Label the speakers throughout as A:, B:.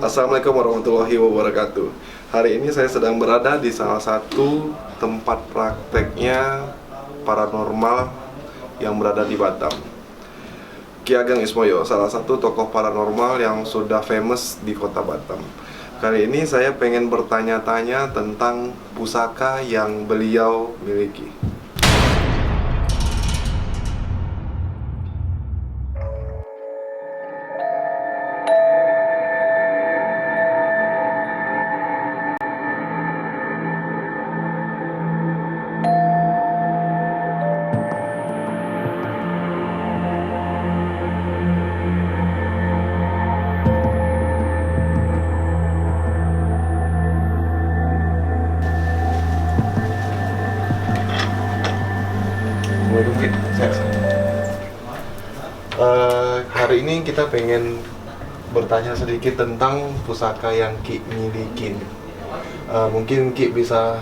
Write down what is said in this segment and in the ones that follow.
A: Assalamualaikum warahmatullahi wabarakatuh. Hari ini saya sedang berada di salah satu tempat prakteknya paranormal yang berada di Batam. Ki Ageng Ismoyo, salah satu tokoh paranormal yang sudah famous di kota Batam. Kali ini saya pengen bertanya-tanya tentang pusaka yang beliau miliki. Hari ini kita pengen bertanya sedikit tentang pusaka yang Ki miliki. Mungkin Ki bisa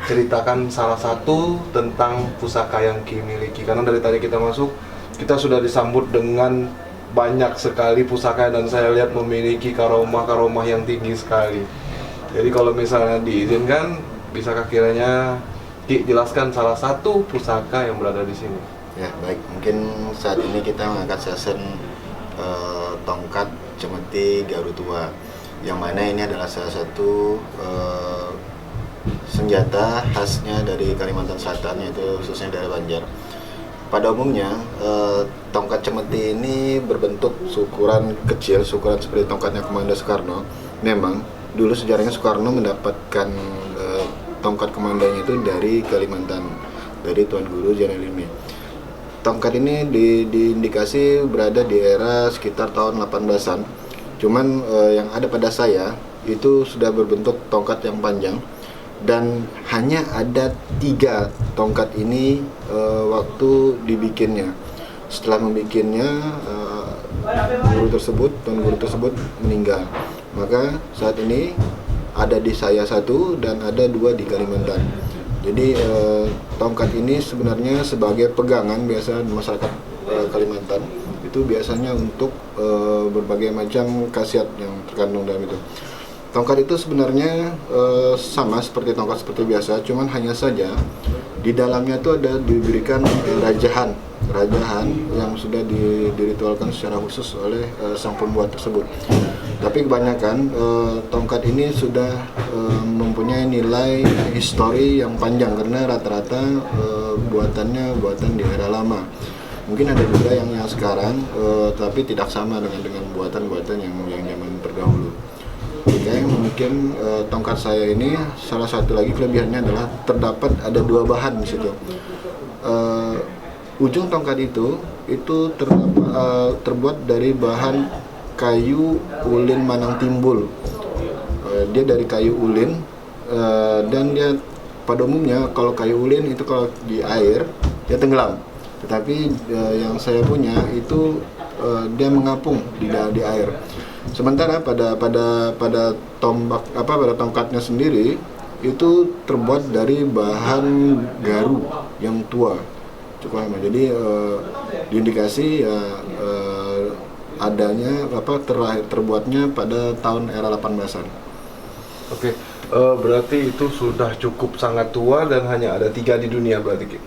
A: ceritakan salah satu tentang pusaka yang Ki miliki. Karena dari tadi kita masuk, kita sudah disambut dengan banyak sekali pusaka dan saya lihat memiliki karomah-karomah yang tinggi sekali. Jadi kalau misalnya diizinkan, bisakah kiranya Ki jelaskan salah satu pusaka yang berada di sini?
B: Ya, baik. Mungkin saat ini kita mengangkat session tongkat cemeti Garutua, yang mana ini adalah salah satu senjata khasnya dari Kalimantan Selatan, yaitu khususnya dari Banjar. Pada umumnya, tongkat cemeti ini berbentuk ukuran kecil, ukuran seperti tongkatnya Komando Soekarno. Memang dulu sejarahnya Soekarno mendapatkan tongkat komandonya itu dari Kalimantan, dari Tuan Guru Jainuddin. Tongkat ini diindikasi berada di era sekitar tahun 18-an. Cuman yang ada pada saya itu sudah berbentuk tongkat yang panjang, dan hanya ada 3 tongkat ini waktu dibikinnya. Setelah membikinnya, Tuan Guru tersebut meninggal. Maka saat ini ada di saya 1 dan ada 2 di Kalimantan. Jadi tongkat ini sebenarnya sebagai pegangan biasa masyarakat Kalimantan, itu biasanya untuk berbagai macam khasiat yang terkandung dalam itu. Tongkat itu sebenarnya sama seperti tongkat seperti biasa, cuman hanya saja di dalamnya itu ada diberikan rajahan yang sudah diritualkan secara khusus oleh sang pembuat tersebut. Tapi kebanyakan tongkat ini sudah mempunyai nilai histori yang panjang, karena rata-rata buatannya buatan di era lama. Mungkin ada juga yang sekarang, tapi tidak sama dengan buatan-buatan yang zaman terdahulu. Oke, mungkin tongkat saya ini salah satu lagi kelebihannya adalah ada 2 bahan di situ. Ujung tongkat itu terbuat dari bahan kayu ulin Manang Timbul. Dia dari kayu ulin, dan dia pada umumnya kalau kayu ulin itu kalau di air dia tenggelam. Tetapi yang saya punya itu dia mengapung di air. Sementara pada tongkatnya sendiri itu terbuat dari bahan garu yang tua, cukup lama. Jadi diindikasi adanya terbuatnya pada tahun era 18-an.
A: Oke, berarti itu sudah cukup sangat tua dan hanya ada 3 di dunia berarti, Ki?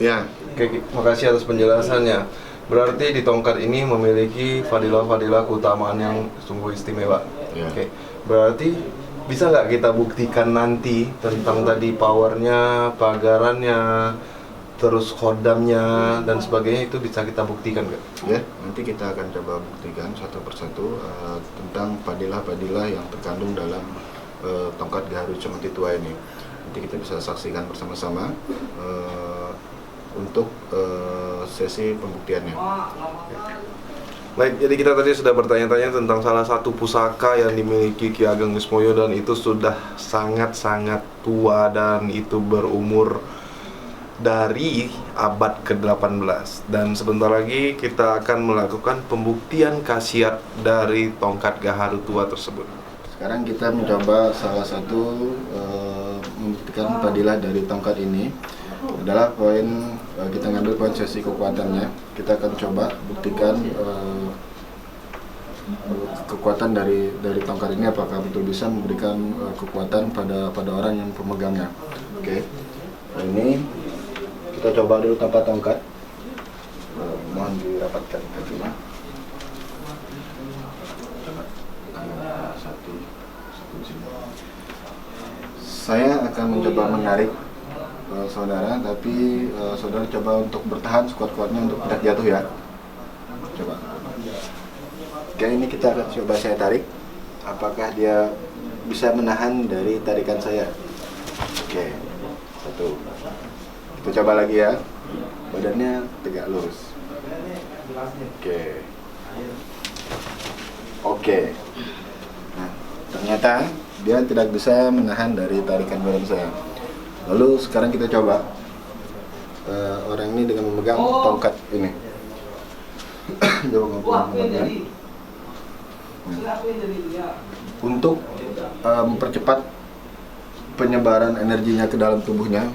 B: Ya.
A: Oke, makasih atas penjelasannya. Berarti di tongkat ini memiliki fadilah-fadilah keutamaan yang sungguh istimewa.
B: Ya.
A: Oke, berarti bisa nggak kita buktikan nanti tentang tadi powernya, pagarannya, terus khodamnya dan sebagainya, itu bisa kita buktikan nggak?
B: Ya, nanti kita akan coba buktikan satu persatu tentang fadilah-fadilah yang terkandung dalam tongkat Gaharu Cemeti Tua ini. Nanti kita bisa saksikan bersama-sama untuk sesi pembuktiannya.
A: Baik, jadi kita tadi sudah bertanya-tanya tentang salah satu pusaka yang dimiliki Ki Ageng Ismoyo, dan itu sudah sangat-sangat tua dan itu berumur dari abad ke-18. Dan sebentar lagi kita akan melakukan pembuktian khasiat dari tongkat Gaharu tua tersebut.
B: Sekarang kita mencoba salah satu membuktikan fadilah dari tongkat ini. Adalah kita ngambil poin sesi kekuatannya. Kita akan coba buktikan kekuatan dari tongkat ini apakah betul bisa memberikan kekuatan pada orang yang pemegangnya. Oke. Nah, ini kita coba dulu tanpa tongkat. Mohon dirapatkan kakinya. Satu di sini. Saya akan mencoba menarik saudara, tapi saudara coba untuk bertahan sekuat-kuatnya untuk tidak jatuh ya. Coba. Oke, ini kita akan coba saya tarik. Apakah dia bisa menahan dari tarikan saya? Oke, satu. Kita coba lagi ya. Badannya tegak lurus. Oke. Oke. Nah, ternyata dia tidak bisa menahan dari tarikan badan saya. Lalu sekarang kita coba orang ini dengan memegang tongkat ini. Untuk mempercepat penyebaran energinya ke dalam tubuhnya,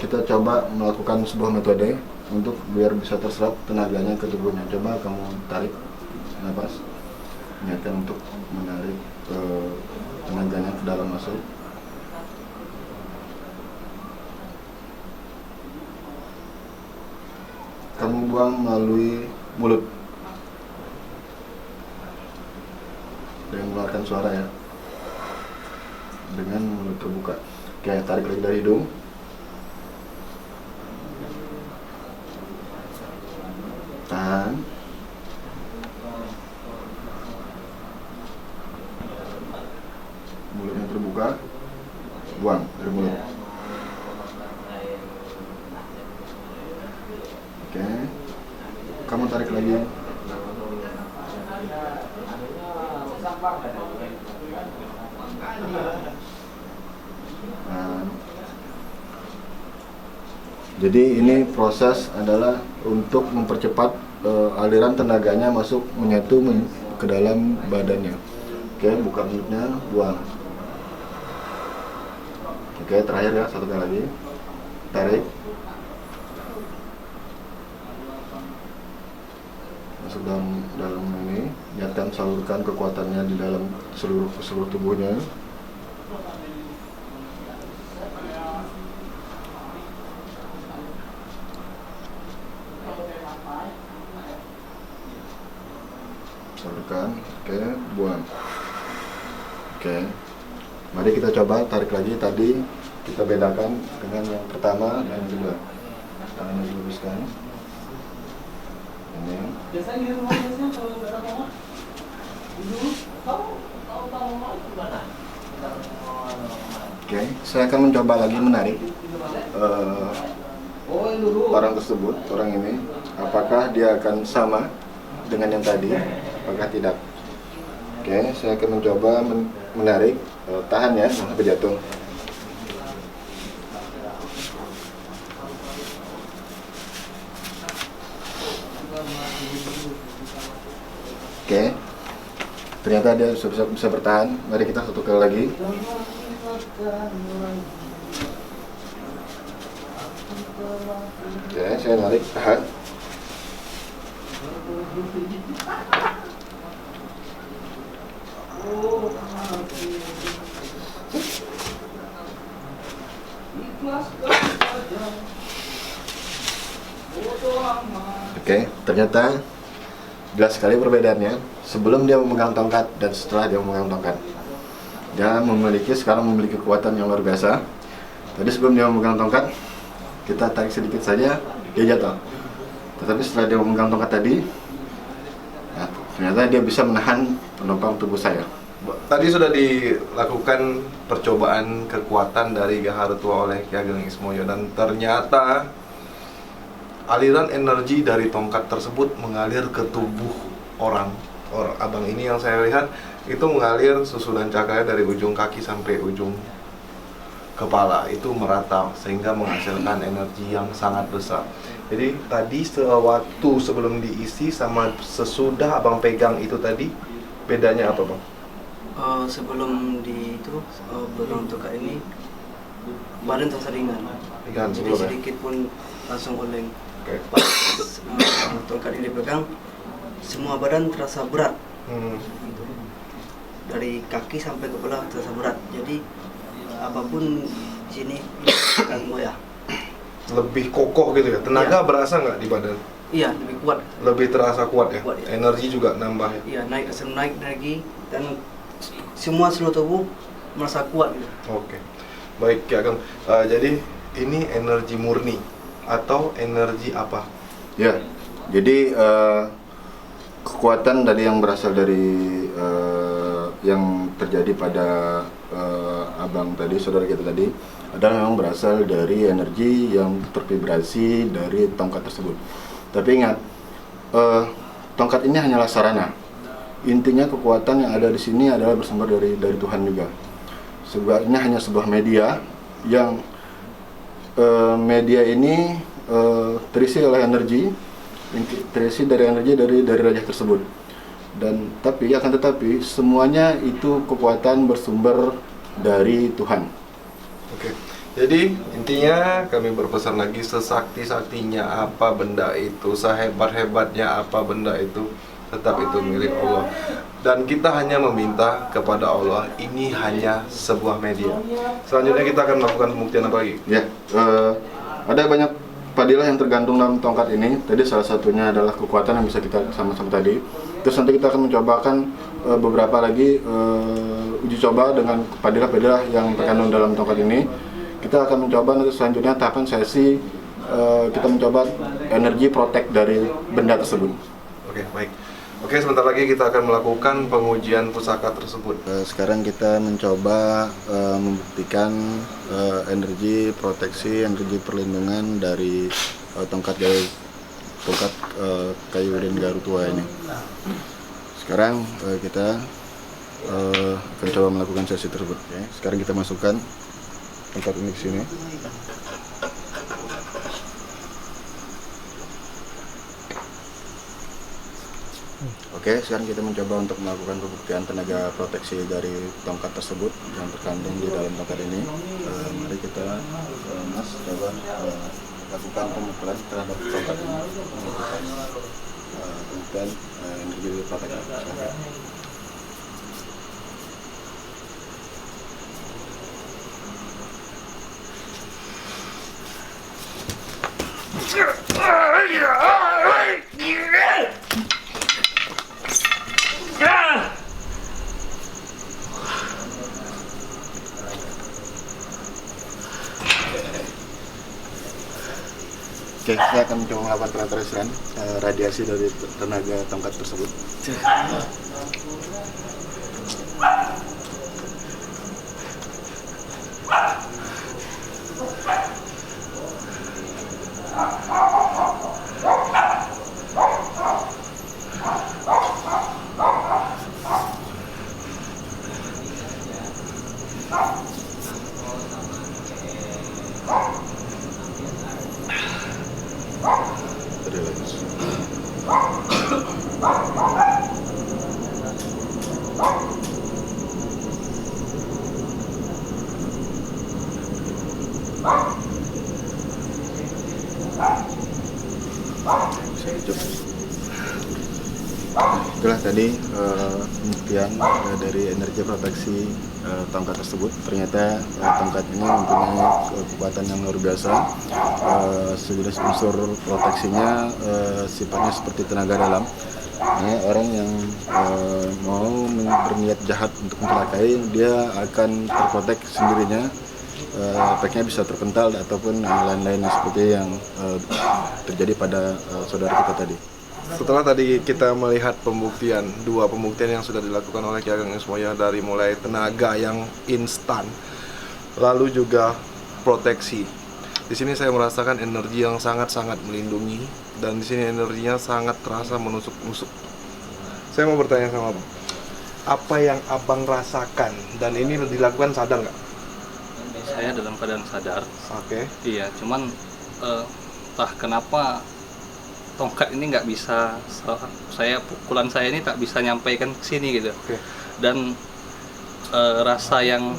B: kita coba melakukan sebuah metode untuk biar bisa terserap tenaganya ke tubuhnya. Coba kamu tarik napas, niatkan untuk menarik tenaganya ke dalam masuk. Kamu buang melalui mulut dengan mengeluarkan suara ya, dengan mulut terbuka. Oke, tarik lagi dari hidung. Tahan. Mulutnya terbuka, buang dari mulut. Oke, kamu tarik lagi. Nah, jadi ini proses adalah untuk mempercepat aliran tenaganya masuk menyatu ke dalam badannya. Oke, buka mulutnya, buang. Oke, terakhir ya, satu kali lagi. Tarik. Masuk dalam ini, niatkan salurkan kekuatannya di dalam seluruh tubuhnya. Salurkan, oke, buang. Oke, mari kita coba tarik lagi. Tadi kita bedakan dengan yang pertama dan yang kedua. Tangannya diluruskan. Ini.
C: Biasanya di rumah biasanya kalau nggak ada mama, dulu tahu mama itu mana?
B: Oke, saya akan mencoba lagi menarik orang tersebut, orang ini. Apakah dia akan sama dengan yang tadi? Apakah tidak? Oke, saya akan mencoba menarik. Tahan ya, sampai jatuh. Oke, ternyata dia bisa bertahan. Mari kita satu kali lagi. Oke, saya narik, tahan. Oke, ternyata jelas sekali perbedaannya sebelum dia memegang tongkat dan setelah dia memegang tongkat. Dia sekarang memiliki kekuatan yang luar biasa. Tadi sebelum dia memegang tongkat, kita tarik sedikit saja, dia jatuh. Tetapi setelah dia memegang tongkat tadi, nah, ternyata dia bisa menahan penopang tubuh saya.
A: Tadi sudah dilakukan percobaan kekuatan dari Gaharutua oleh Ki Ageng Ismoyo, dan ternyata aliran energi dari tongkat tersebut mengalir ke tubuh orang abang ini. Yang saya lihat itu mengalir susunan cakranya dari ujung kaki sampai ujung kepala, itu merata sehingga menghasilkan energi yang sangat besar. Jadi tadi sewaktu sebelum diisi sama sesudah abang pegang itu tadi, bedanya apa bang?
C: Sebelum pegang tongkat ini badan terasa ringan.
A: Ringan
C: Jadi
A: sebelumnya?
C: sedikit pun langsung oleng.
A: Oke.
C: Pas tongkat ini dipegang, semua badan terasa berat.
D: gitu. Dari kaki sampai kepala terasa berat. Jadi apapun di sini akan goyah.
A: Lebih kokoh gitu ya. Tenaga
D: Iya.
A: berasa nggak di badan?
D: Iya, lebih kuat.
A: Lebih terasa kuat ya.
D: Kuat, ya.
A: Energi juga nambah ya.
D: Iya, naik lagi dan semua seluruh tubuh merasa kuat gitu.
A: Oke. Baik Ki Ageng. Jadi ini energi murni atau energi apa?
B: Ya, jadi kekuatan tadi yang berasal dari yang terjadi pada abang tadi, saudara kita tadi, adalah memang berasal dari energi yang tervibrasi dari tongkat tersebut. Tapi ingat, tongkat ini hanyalah sarana. Intinya kekuatan yang ada di sini adalah bersumber dari Tuhan juga. Ini hanya sebuah media yang media ini terisi oleh energi, terisi dari energi dari raja tersebut. Dan akan tetapi semuanya itu kekuatan bersumber dari Tuhan.
A: Oke. Jadi intinya kami berpesan lagi, sesakti-saktinya apa benda itu, sehebat-hebatnya apa benda itu, tetap itu milik Allah. Dan kita hanya meminta kepada Allah, ini hanya sebuah media. Selanjutnya kita akan melakukan pembuktian apa lagi?
B: Ya, ada banyak padilah yang tergantung dalam tongkat ini. Tadi salah satunya adalah kekuatan yang bisa kita sama-sama tadi. Terus nanti kita akan mencobakan beberapa lagi uji coba dengan padilah-padilah yang terkandung dalam tongkat ini. Kita akan mencoba nanti selanjutnya tahapan sesi kita mencoba energi protek dari benda tersebut.
A: Oke, baik. Oke, sebentar lagi kita akan melakukan pengujian pusaka tersebut.
B: Sekarang kita mencoba membuktikan energi proteksi, energi perlindungan dari tongkat kayu dan garu tua ini. Sekarang kita akan coba melakukan sesi tersebut. Oke. Sekarang kita masukkan tongkat ini ke sini. Oke, sekarang kita mencoba untuk melakukan pembuktian tenaga proteksi dari tongkat tersebut yang terkandung di dalam tongkat ini. Mari kita, Mas, coba lakukan pemukulan terhadap tongkat ini. Pembuktian energi proteksi. Oke, saya akan mencoba melakukan penetrasian radiasi dari tenaga tongkat tersebut. Itulah tadi pembuktian dari energi proteksi tongkat tersebut. Ternyata tongkat ini mempunyai kekuatan yang luar biasa. Sejenis unsur proteksinya sifatnya seperti tenaga dalam. Orang yang mau berniat jahat untuk mencelakai, dia akan terprotek sendirinya. Efeknya bisa terpental ataupun lain-lain seperti yang terjadi pada saudara kita tadi.
A: Setelah tadi kita melihat dua pembuktian yang sudah dilakukan oleh Ki Ageng Ismoya, dari mulai tenaga yang instan, lalu juga proteksi. Di sini saya merasakan energi yang sangat-sangat melindungi, dan di sini energinya sangat terasa menusuk-nusuk. Saya mau bertanya sama Abang, apa yang Abang rasakan, dan ini dilakukan sadar nggak?
E: Saya dalam keadaan sadar.
A: Oke.
E: Iya, cuman entah kenapa tongkat ini nggak bisa, pukulan saya ini tak bisa nyampaikan ke sini gitu.
A: Oke.
E: Dan rasa yang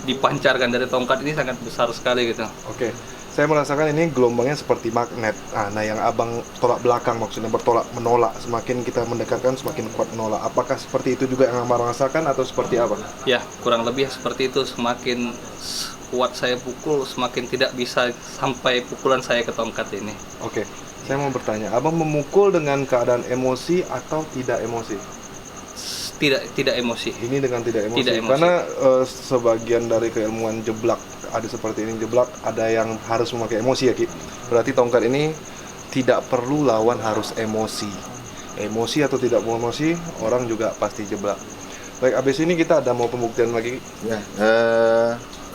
E: dipancarkan dari tongkat ini sangat besar sekali gitu.
A: Oke. saya merasakan ini gelombangnya seperti magnet. Nah, yang abang tolak belakang maksudnya bertolak menolak. Semakin kita mendekatkan semakin kuat menolak. Apakah seperti itu juga yang abang rasakan atau seperti apa?
E: Ya, kurang lebih seperti itu. Semakin kuat saya pukul, semakin tidak bisa sampai pukulan saya ke tongkat ini.
A: Oke, saya mau bertanya, abang memukul dengan keadaan emosi atau tidak emosi?
E: Tidak emosi.
A: Ini dengan tidak emosi.
E: Tidak emosi.
A: Karena sebagian dari keilmuan jeblak ada seperti ini, jeblak ada yang harus memakai emosi ya Ki. Berarti tongkat ini tidak perlu lawan harus emosi. Emosi atau tidak mau emosi, orang juga pasti jeblak. Baik, abis ini kita ada mau pembuktian lagi.
B: Ya,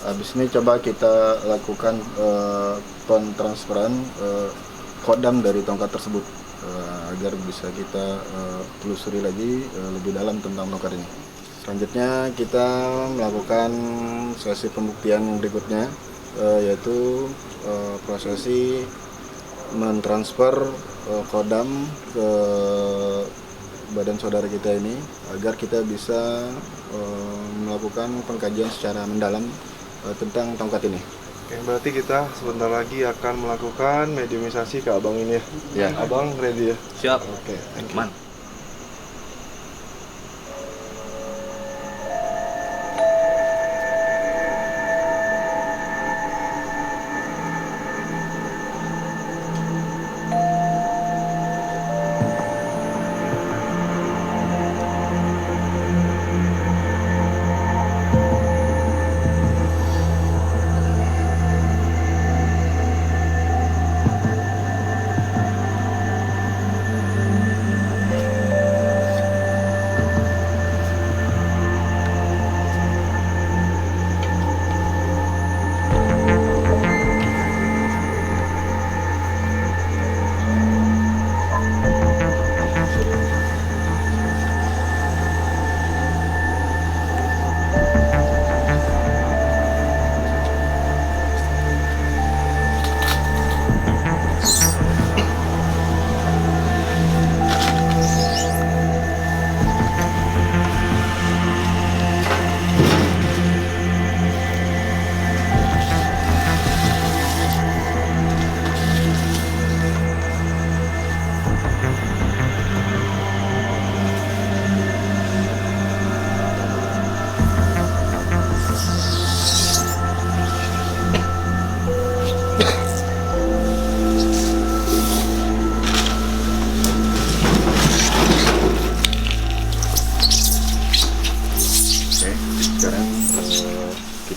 B: habis ini coba kita lakukan pentransferan kodam dari tongkat tersebut agar bisa kita telusuri lagi lebih dalam tentang tongkat ini. Selanjutnya kita melakukan sesi pembuktian berikutnya, yaitu prosesi mentransfer kodam ke badan saudara kita ini agar kita bisa melakukan pengkajian secara mendalam tentang tongkat ini.
A: Oke, berarti kita sebentar lagi akan melakukan mediumisasi ke abang ini ya.
B: Ya.
A: Abang ready ya?
E: Siap.
A: Oke, thank you.
E: Man.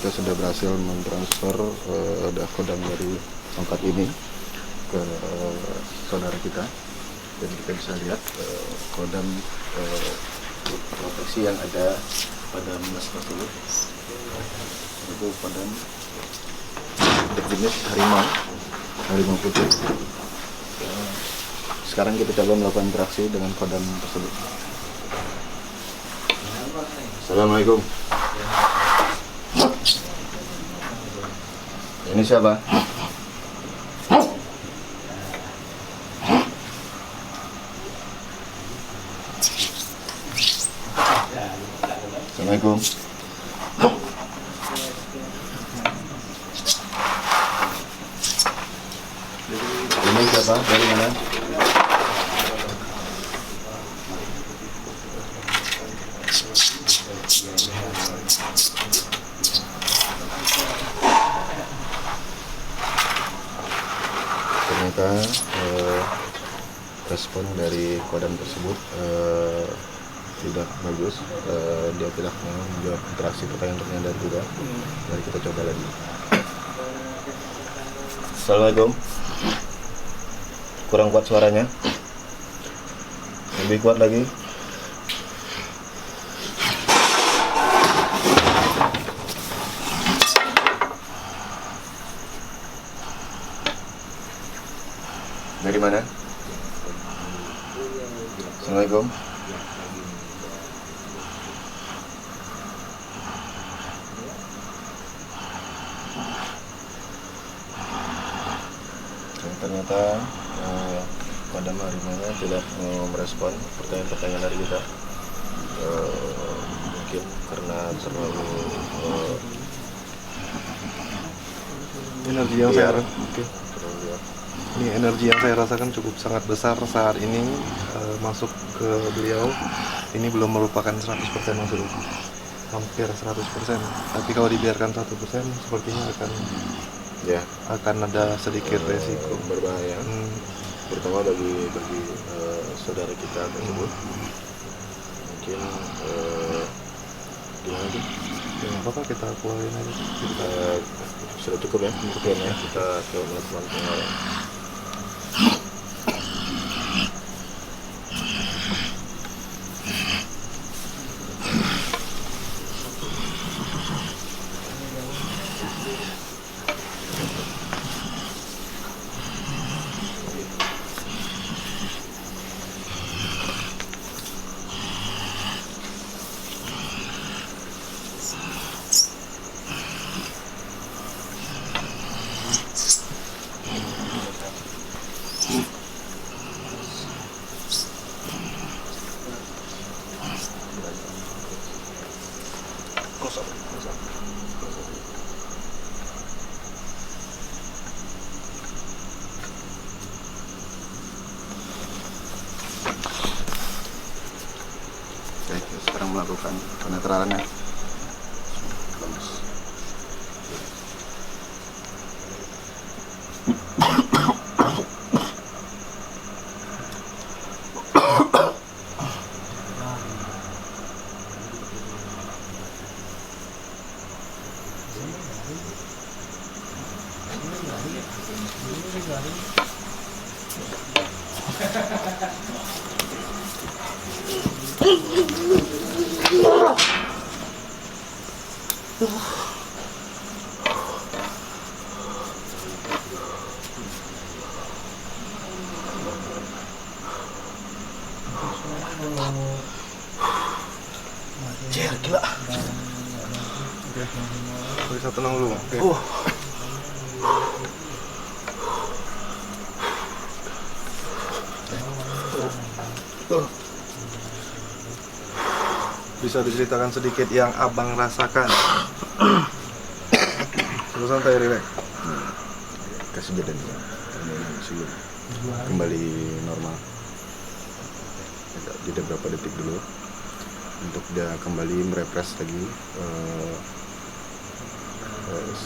B: Kita sudah berhasil mentransfer kodam dari tongkat ini ke saudara kita, dan kita bisa lihat kodam proteksi yang ada pada emas tersebut itu kodam berjenis harimau putih. Sekarang kita coba melakukan interaksi dengan kodam tersebut. Assalamualaikum. Ini siapa? Assalamualaikum. Ini siapa? Dari mana? Ternyata respon dari kodam tersebut tidak bagus. Dia tidak mau menjawab interaksi pertanyaan dari kita. Mari kita coba lagi. Assalamualaikum. Kurang kuat suaranya. Lebih kuat lagi. Dari mana? Assalamualaikum. Ternyata kodam harimau tidak merespon pertanyaan-pertanyaan dari kita. Mungkin karena terlalu
A: Energi yang
B: Iya.
A: saya ini energi yang saya rasakan cukup sangat besar saat ini masuk ke beliau. Ini belum merupakan 100% maksudnya, hampir 100%. Tapi kalau dibiarkan 1% sepertinya
B: Ya,
A: akan ada sedikit resiko.
B: berbahaya.
A: Hmm,
B: Terutama bagi saudara kita tersebut. Mungkin gimana tuh?
A: ya nggak apa-apa, kita keluarin aja. Kita,
B: Sudah cukup ya pembuktiannya. Kita ke melakukan pengeluaran. Oke, sekarang melakukan penetralannya. Bagus. Gila.
A: bisa tenang dulu. Oke. Bisa diceritakan sedikit yang abang rasakan? Terus santai, rileks.
B: Kasih jeda dulu. Ini kembali normal. Jeda berapa detik dulu untuk dia kembali merefresh lagi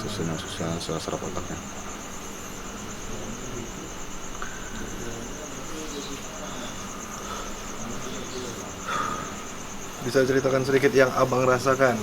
B: susunan saraf otaknya.
A: Bisa ceritakan sedikit yang abang rasakan?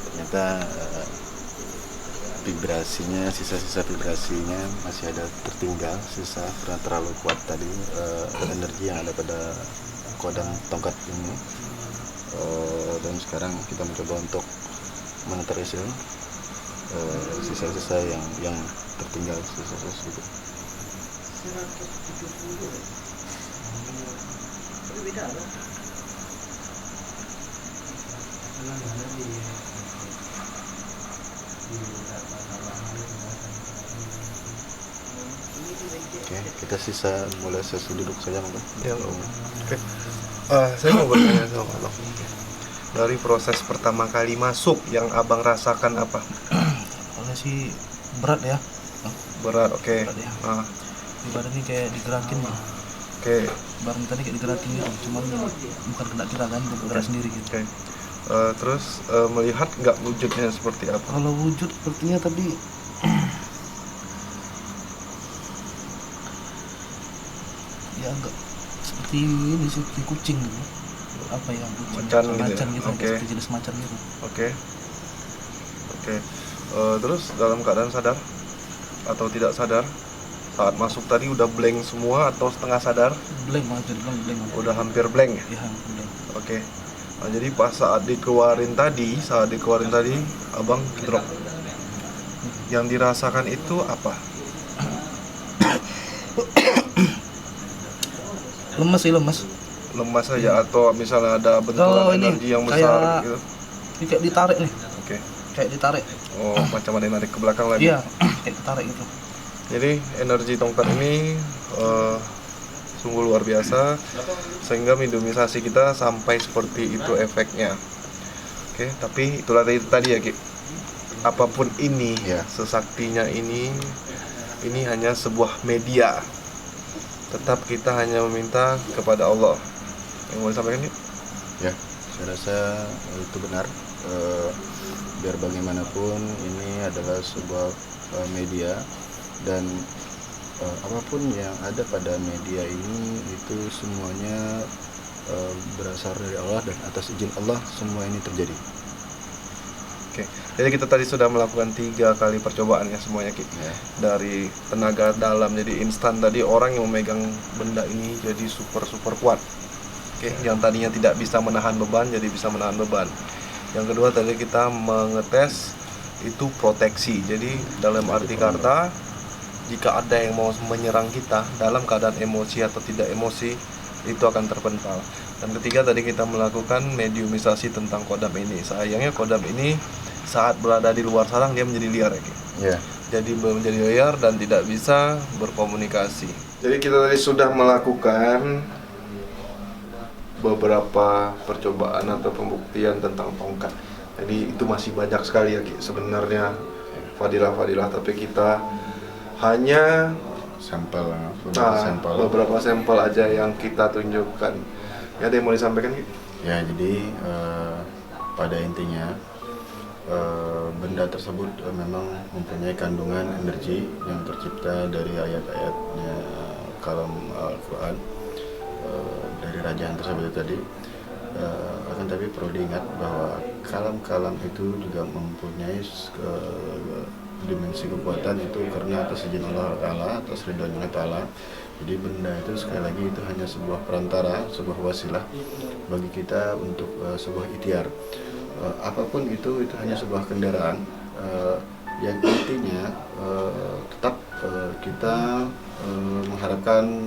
B: Ternyata vibrasinya, sisa-sisa vibrasinya masih ada tertinggal, sisa karena terlalu kuat tadi energi yang ada pada kodam tongkat ini. Dan sekarang kita mencoba untuk menetralisir sisa-sisa yang tertinggal, sisa-sisa itu.
D: Beda apa?
B: Oke, kita sisa mulai sesi duduk saja, Bang.
A: Ya, oke. Saya mau bertanya sama abang. Dari proses pertama kali masuk yang abang rasakan apa?
F: Soalnya sih berat ya,
A: Berat, oke.
F: Berat ya.
A: Ah,
F: di badan ini kayak digerakin nih.
A: oke.
F: Badan tadi kayak digerakin gitu, cuman bukan kena gerakan, bergerak sendiri gitu.
A: Oke. Terus melihat nggak wujudnya seperti apa?
F: Kalau wujud sepertinya tadi ya enggak seperti ini sih, seperti kucing gitu. Apa ya, kucing
A: Macan gitu ya?
F: macan gitu,
A: Oke.
F: seperti jenis macan gitu.
A: Oke. Oke. Terus dalam keadaan sadar atau tidak sadar saat masuk tadi udah blank semua atau setengah sadar?
F: Blank aja, blank.
A: Udah hampir blank ya?
F: Ya, blank.
A: Oke. Nah, jadi pas saat dikeluarin tadi, abang drop. Yang dirasakan itu apa?
F: Lemes sih, lemes.
A: Lemas saja atau misalnya ada
F: Oh,
A: benturan
F: ini
A: energi yang besar
F: kayak-
A: gitu?
F: Ini kayak ditarik nih,
A: Oke.
F: kayak ditarik.
A: Oh, macam ada yang narik ke belakang lagi.
F: Iya, kayak ditarik gitu.
A: Jadi energi tongkat ini sungguh luar biasa sehingga mediumisasi kita sampai seperti itu efeknya. Oke, tapi itulah tadi ya Ki. Apapun ini,
B: Ya.
A: sesaktinya ini hanya sebuah media. Tetap kita hanya meminta kepada Allah. Yang mau disampaikan Ki?
B: Ya, saya rasa itu benar. Biar bagaimanapun ini adalah sebuah media, dan apapun yang ada pada media ini itu semuanya berasal dari Allah, dan atas izin Allah semua ini terjadi.
A: Oke, jadi kita tadi sudah melakukan 3 kali percobaan ya semuanya Ki.
B: Ya.
A: Dari tenaga dalam jadi instan, tadi orang yang memegang benda ini jadi super kuat. Oke, yang tadinya tidak bisa menahan beban jadi bisa menahan beban. Yang kedua tadi kita mengetes itu proteksi. Jadi dalam arti kata jika ada yang mau menyerang kita dalam keadaan emosi atau tidak emosi itu akan terpental. Dan ketiga tadi kita melakukan mediumisasi tentang kodam ini. Sayangnya kodam ini saat berada di luar sarang dia menjadi liar ya Ki.
B: Ya.
A: Jadi menjadi liar dan tidak bisa berkomunikasi. Jadi kita tadi sudah melakukan beberapa percobaan atau pembuktian tentang tongkat. Jadi itu masih banyak sekali ya Ki, sebenarnya fadilah-fadilah, tapi kita hanya beberapa sampel aja yang kita tunjukkan. Ya, ada yang mau disampaikan Ki?
B: Ya, jadi pada intinya benda tersebut memang mempunyai kandungan energi yang tercipta dari ayat-ayatnya kalam Al-Quran, dari rajaan tersebut tadi. Akan tapi perlu diingat bahwa kalam-kalam itu juga mempunyai dimensi kekuatan itu karena atas izin Allah Ta'ala, atas ridhonya Allah Ta'ala. Jadi benda itu sekali lagi itu hanya sebuah perantara, sebuah wasilah bagi kita untuk sebuah ikhtiar. Apapun itu hanya sebuah kendaraan yang intinya tetap kita mengharapkan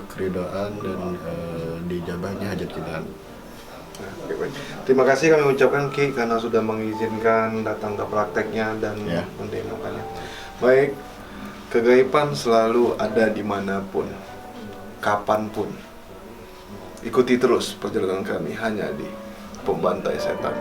B: keridhaan dan dijabahnya hajat kita.
A: Oke, baik. Terima kasih kami ucapkan Ki karena sudah mengizinkan datang ke prakteknya dan
B: Ya.
A: mendemokannya. Baik, kegaiban selalu ada dimanapun, kapanpun. Ikuti terus perjalanan kami hanya di Pembantai Setan.